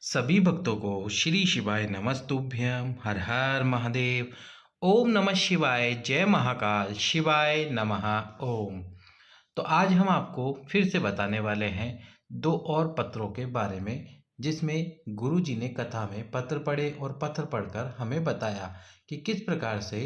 सभी भक्तों को श्री शिवाय नमस्तुभ्यं हर हर महादेव। ओम नमः शिवाय, जय महाकाल, शिवाय नमः। ओम। तो आज हम आपको फिर से बताने वाले हैं दो और पत्रों के बारे में, जिसमें गुरु जी ने कथा में पत्र पढ़े और पत्र पढ़कर हमें बताया कि किस प्रकार से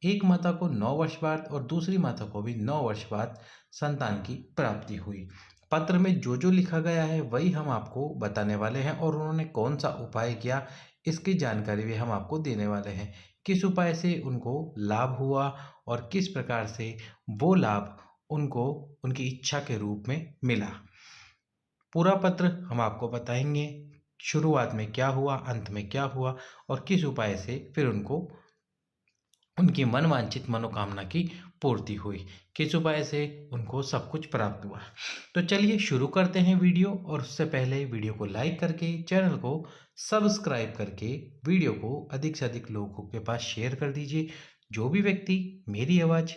एक माता को 9 वर्ष बाद और दूसरी माता को भी 9 वर्ष बाद संतान की प्राप्ति हुई। पत्र में जो जो लिखा गया है वही हम आपको बताने वाले हैं, और उन्होंने कौन सा उपाय किया इसकी जानकारी भी हम आपको देने वाले हैं। किस उपाय से उनको लाभ हुआ और किस प्रकार से वो लाभ उनको उनकी इच्छा के रूप में मिला। पूरा पत्र हम आपको बताएंगे, शुरुआत में क्या हुआ, अंत में क्या हुआ, और किस उपाय से फिर उनको उनकी मनवांछित मनोकामना की पूर्ति हुई, किस उपाय से उनको सब कुछ प्राप्त हुआ। तो चलिए शुरू करते हैं वीडियो, और उससे पहले वीडियो को लाइक करके, चैनल को सब्सक्राइब करके, वीडियो को अधिक से अधिक लोगों के पास शेयर कर दीजिए। जो भी व्यक्ति मेरी आवाज़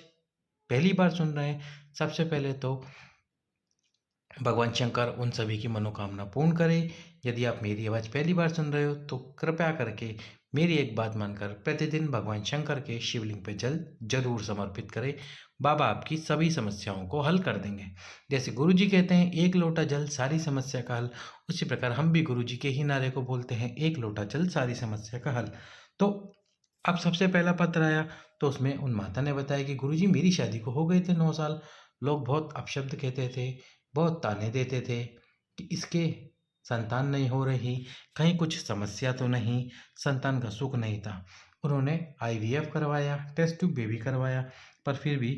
पहली बार सुन रहे हैं, सबसे पहले तो भगवान शंकर उन सभी की मनोकामना पूर्ण करें। यदि आप मेरी आवाज़ पहली बार सुन रहे हो तो कृपया करके मेरी एक बात मानकर प्रतिदिन भगवान शंकर के शिवलिंग पे जल जरूर समर्पित करें। बाबा आपकी सभी समस्याओं को हल कर देंगे। जैसे गुरु जी कहते हैं एक लोटा जल सारी समस्या का हल, उसी प्रकार हम भी गुरु जी के ही नारे को बोलते हैं, एक लोटा जल सारी समस्या का हल। तो अब सबसे पहला पत्र आया, तो उसमें उन माता ने बताया कि गुरु जी मेरी शादी को हो गए थे 9 साल। लोग बहुत अपशब्द कहते थे, बहुत ताने देते थे कि इसके संतान नहीं हो रही, कहीं कुछ समस्या तो नहीं, संतान का सुख नहीं था। उन्होंने आईवीएफ करवाया, टेस्ट ट्यूब बेबी करवाया, पर फिर भी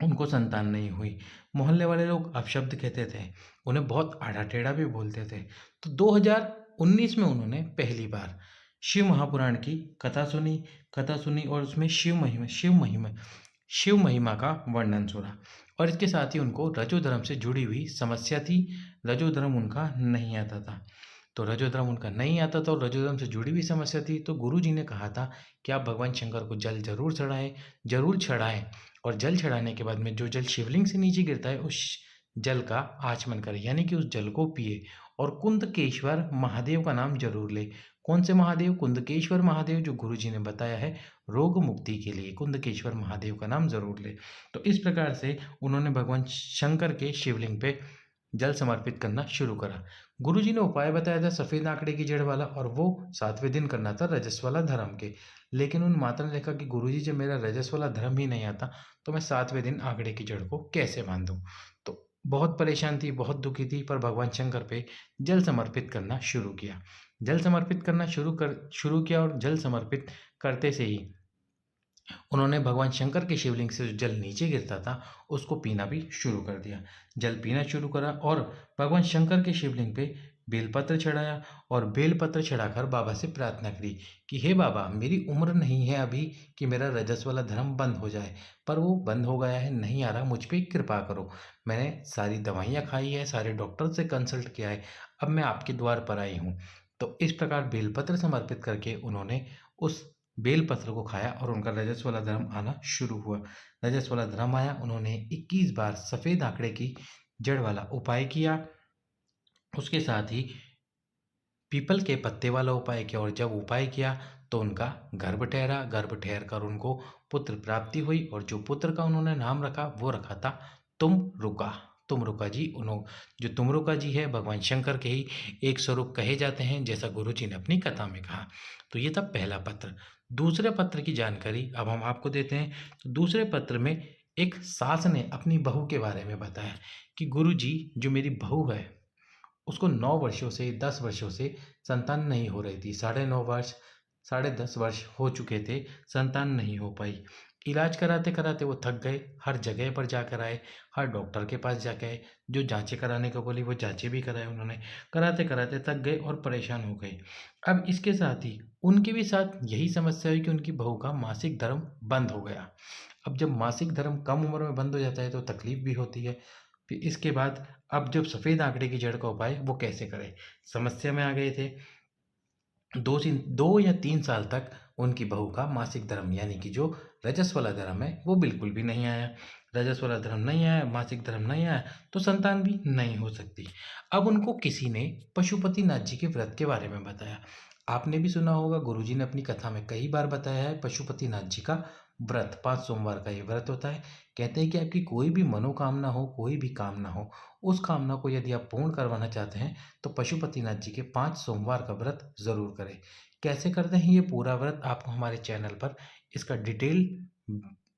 उनको संतान नहीं हुई। मोहल्ले वाले लोग अपशब्द कहते थे, उन्हें बहुत आड़ा टेढ़ा भी बोलते थे। तो 2019 में उन्होंने पहली बार शिव महापुराण की कथा सुनी और उसमें शिव महिमा का वर्णन सुना। और इसके साथ ही उनको रजो धर्म से जुड़ी हुई समस्या थी। रजो धर्म उनका नहीं आता था, तो रजो धर्म उनका नहीं आता था और रजो धर्म से जुड़ी हुई समस्या थी। तो गुरु जी ने कहा था कि आप भगवान शंकर को जल जरूर चढ़ाएं, और जल चढ़ाने के बाद में जो जल शिवलिंग से नीचे गिरता है उस जल का आचमन करें, यानी कि उस जल को पिए, और कुंदकेश्वर महादेव का नाम जरूर ले। कौन से महादेव? कुंदकेश्वर महादेव, जो गुरु जी ने बताया है रोग मुक्ति के लिए कुंदकेश्वर महादेव का नाम जरूर ले। तो इस प्रकार से उन्होंने भगवान शंकर के शिवलिंग पे जल समर्पित करना शुरू करा। गुरुजी ने उपाय बताया था सफेद आंकड़े की जड़ वाला, और वो 7वें दिन करना था रजस वाला धर्म के। लेकिन उन माता ने देखा कि गुरुजी जब मेरा रजस वाला धर्म ही नहीं आता तो मैं 7वें दिन आंकड़े की जड़ को कैसे बांधूं। तो बहुत परेशान थी, बहुत दुखी थी, पर भगवान शंकर पे जल समर्पित करना शुरू किया। जल समर्पित करना शुरू किया, और जल समर्पित करते से ही उन्होंने भगवान शंकर के शिवलिंग से जो जल नीचे गिरता था उसको पीना भी शुरू कर दिया। जल पीना शुरू करा और भगवान शंकर के शिवलिंग पे बेलपत्र चढ़ाया, और बेलपत्र चढ़ाकर बाबा से प्रार्थना करी कि हे बाबा, मेरी उम्र नहीं है अभी कि मेरा रजस वाला धर्म बंद हो जाए, पर वो बंद हो गया है, नहीं आ रहा, मुझ पे कृपा करो। मैंने सारी दवाइयाँ खाई है, सारे डॉक्टर से कंसल्ट किया है, अब मैं आपके द्वार पर आई हूँ। तो इस प्रकार बेलपत्र समर्पित करके उन्होंने उस बेलपत्र को खाया और उनका रजस वाला धर्म आना शुरू हुआ। रजस वाला धर्म आया, उन्होंने 21 बार सफ़ेद आंकड़े की जड़ वाला उपाय किया। उसके साथ ही पीपल के पत्ते वाला उपाय किया, और जब उपाय किया तो उनका गर्भ ठहरा। गर्भ ठहर कर उनको पुत्र प्राप्ति हुई, और जो पुत्र का उन्होंने नाम रखा वो रखा था तुमरुका। तुमरुका जी, जो तुमरुका जी है भगवान शंकर के ही एक स्वरूप कहे जाते हैं, जैसा गुरु जी ने अपनी कथा में कहा। तो ये था पहला पत्र। दूसरे पत्र की जानकारी अब हम आपको देते हैं। तो दूसरे पत्र में एक सास ने अपनी बहू के बारे में बताया कि गुरु जी, जो मेरी बहू है उसको 9 वर्षों से 10 वर्षों से संतान नहीं हो रही थी। 9.5 वर्ष, 10.5 वर्ष हो चुके थे, संतान नहीं हो पाई। इलाज कराते कराते वो थक गए, हर जगह पर जाकर आए, हर डॉक्टर के पास जाके आए, जो जांचें कराने को बोली वो जांचें भी कराए उन्होंने। कराते कराते थक गए और परेशान हो गए। अब इसके साथ ही उनके भी साथ यही समस्या हुई कि उनकी बहू का मासिक धर्म बंद हो गया। अब जब मासिक धर्म कम उम्र में बंद हो जाता है तो तकलीफ भी होती है। फिर इसके बाद अब जब सफ़ेद आंकड़े की जड़ का उपाय वो कैसे करें, समस्या में आ गए थे। 2 या 3 साल तक उनकी बहू का मासिक धर्म, यानी कि जो रजस वाला धर्म है, वो बिल्कुल भी नहीं आया। रजस्वला धर्म नहीं आया, मासिक धर्म नहीं आया, तो संतान भी नहीं हो सकती। अब उनको किसी ने पशुपतिनाथ जी के व्रत के बारे में बताया। आपने भी सुना होगा, गुरुजी ने अपनी कथा में कई बार बताया है, पशुपतिनाथ जी का व्रत 5 सोमवार का ये व्रत होता है। कहते हैं कि आपकी कोई भी मनोकामना हो, कोई भी कामना हो, उस कामना को यदि आप पूर्ण करवाना चाहते हैं, तो पशुपतिनाथ जी के 5 सोमवार का व्रत ज़रूर करें। कैसे करते हैं ये पूरा व्रत, आपको हमारे चैनल पर इसका डिटेल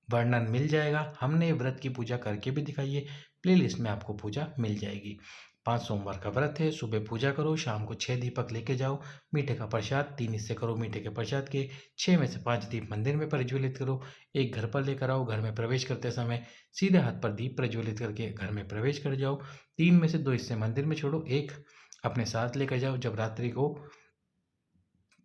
वर्णन मिल जाएगा। हमने ये व्रत की पूजा करके भी दिखाई है, प्लेलिस्ट में आपको पूजा मिल जाएगी। 5 सोमवार का व्रत है, सुबह पूजा करो, शाम को 6 दीपक लेके जाओ, मीठे का प्रसाद 3 हिस्से करो मीठे के प्रसाद के, 6 में से 5 दीप मंदिर में प्रज्वलित करो, एक घर पर लेकर आओ, घर में प्रवेश करते समय सीधे हाथ पर दीप प्रज्वलित करके घर में प्रवेश कर जाओ, 3 में से 2 हिस्से मंदिर में छोड़ो, एक अपने साथ लेकर जाओ। जब रात्रि को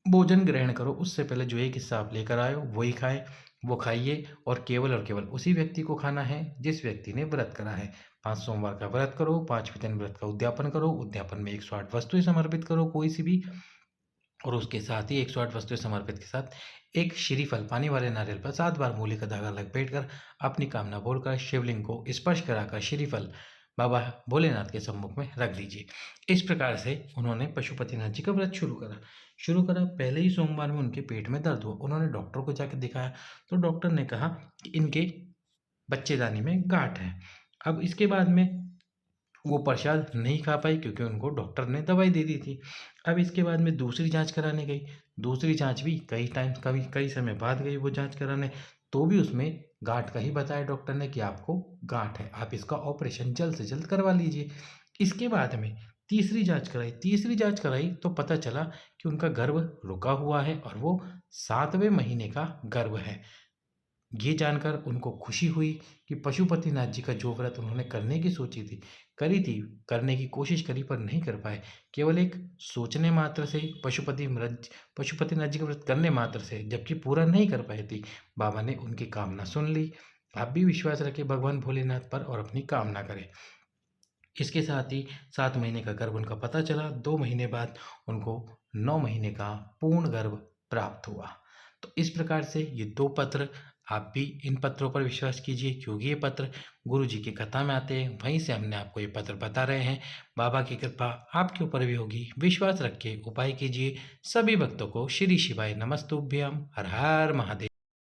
भोजन ग्रहण करो, उससे पहले जो एक हिस्सा आप लेकर आए हो वही खाएं, वो खाइए, और केवल उसी व्यक्ति को खाना है जिस व्यक्ति ने व्रत करा है। 5 सोमवार का व्रत करो, 5वें दिन व्रत का उद्यापन करो, उद्यापन में 108 वस्तुएं समर्पित करो कोई सी भी, और उसके साथ ही 108 वस्तुएं समर्पित के साथ एक श्रीफल पानी वाले नारियल पर 7 बार मूली का धागा लपेट कर अपनी कामना बोलकर शिवलिंग को स्पर्श कराकर श्रीफल बाबा भोलेनाथ के सम्मुख में रख दीजिए। इस प्रकार से उन्होंने पशुपतिनाथ जी का व्रत शुरू करा। पहले ही सोमवार में उनके पेट में दर्द हुआ, उन्होंने डॉक्टर को जाकर दिखाया, तो डॉक्टर ने कहा कि इनके बच्चेदानी में गांठ है। अब इसके बाद में वो प्रसाद नहीं खा पाई, क्योंकि उनको डॉक्टर ने दवाई दे दी थी। अब इसके बाद में दूसरी जांच कराने गई, दूसरी जांच भी कई समय बाद गई वो जांच कराने, तो भी उसमें गांठ का ही बताया डॉक्टर ने कि आपको गांठ है, आप इसका ऑपरेशन जल्द से जल्द करवा लीजिए। इसके बाद में तीसरी जांच कराई तो पता चला कि उनका गर्भ रुका हुआ है और वो 7वें महीने का गर्भ है। ये जानकर उनको खुशी हुई कि पशुपतिनाथ जी का जो व्रत उन्होंने करने की सोची थी, करी थी, करने की कोशिश करी पर नहीं कर पाए, केवल एक सोचने मात्र से, पशुपतिनाथ जी का व्रत करने मात्र से, जबकि पूरा नहीं कर पाए थी, बाबा ने उनकी कामना सुन ली। आप भी विश्वास रखें भगवान भोलेनाथ पर और अपनी कामना करें। इसके साथ ही 7 महीने का गर्भ उनका पता चला, 2 महीने बाद उनको 9 महीने का पूर्ण गर्भ प्राप्त हुआ। तो इस प्रकार से ये 2 पत्र, आप भी इन पत्रों पर विश्वास कीजिए, क्योंकि ये पत्र गुरु जी की कथा में आते हैं, वहीं से हमने आपको ये पत्र बता रहे हैं। बाबा की कृपा आपके ऊपर भी होगी, विश्वास रख के उपाय कीजिए। सभी भक्तों को श्री शिवाय नमस्तुभ्यम, हर हर महादेव।